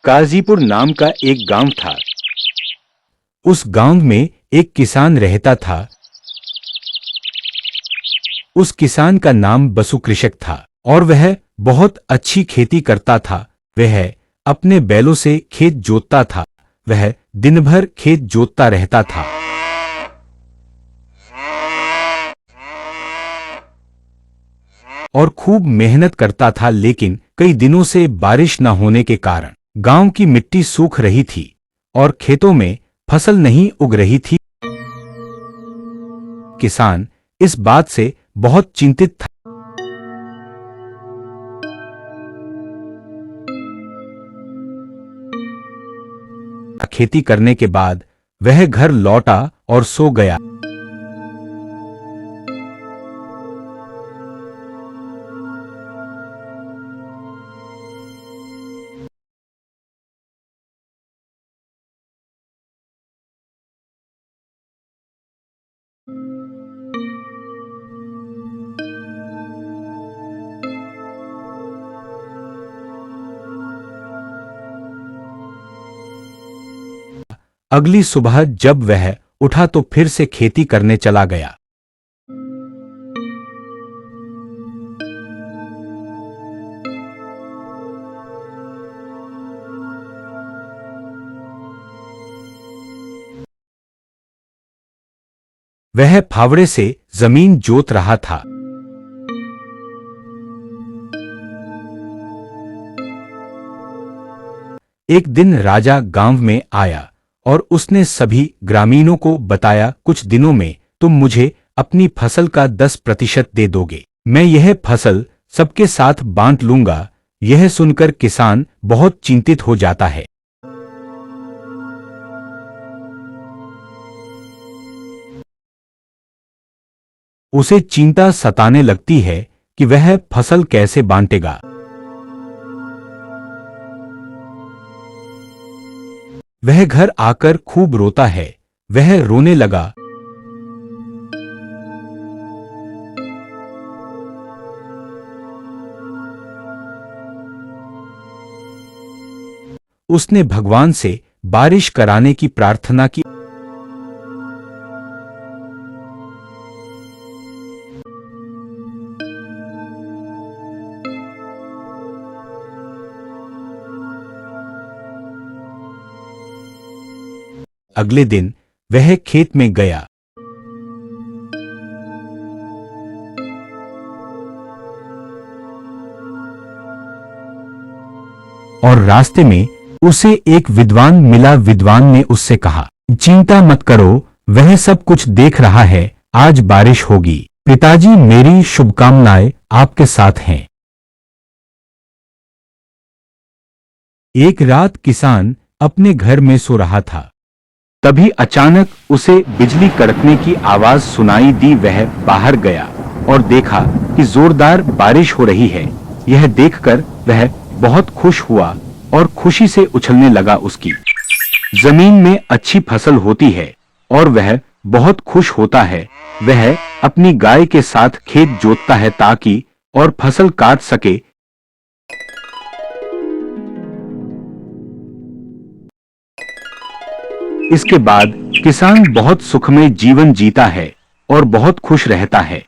काजीपुर नाम का एक गांव था। उस गांव में एक किसान रहता था। उस किसान का नाम बसु कृषक था और वह बहुत अच्छी खेती करता था। वह अपने बैलों से खेत जोतता था। वह दिन भर खेत जोतता रहता था और खूब मेहनत करता था, लेकिन कई दिनों से बारिश न होने के कारण गांव की मिट्टी सूख रही थी और खेतों में फसल नहीं उग रही थी। किसान इस बात से बहुत चिंतित था। खेती करने के बाद वह घर लौटा और सो गया। अगली सुबह जब वह उठा तो फिर से खेती करने चला गया। वह फावड़े से जमीन जोत रहा था। एक दिन राजा गांव में आया और उसने सभी ग्रामीणों को बताया, कुछ दिनों में तुम मुझे अपनी फसल का 10% दे दोगे। मैं यह फसल सबके साथ बांट लूंगा। यह सुनकर किसान बहुत चिंतित हो जाता है। उसे चिंता सताने लगती है कि वह फसल कैसे बांटेगा। वह घर आकर खूब रोता है। वह रोने लगा। उसने भगवान से बारिश कराने की प्रार्थना की। अगले दिन वह खेत में गया और रास्ते में उसे एक विद्वान मिला। विद्वान ने उससे कहा, चिंता मत करो, वह सब कुछ देख रहा है। आज बारिश होगी। पिताजी, मेरी शुभकामनाएं आपके साथ हैं। एक रात किसान अपने घर में सो रहा था। तभी अचानक उसे बिजली कड़कने की आवाज सुनाई दी। वह बाहर गया और देखा कि जोरदार बारिश हो रही है। यह देखकर वह बहुत खुश हुआ और खुशी से उछलने लगा। उसकी जमीन में अच्छी फसल होती है और वह बहुत खुश होता है। वह अपनी गाय के साथ खेत जोतता है ताकि और फसल काट सके। इसके बाद किसान बहुत सुखमय जीवन जीता है और बहुत खुश रहता है।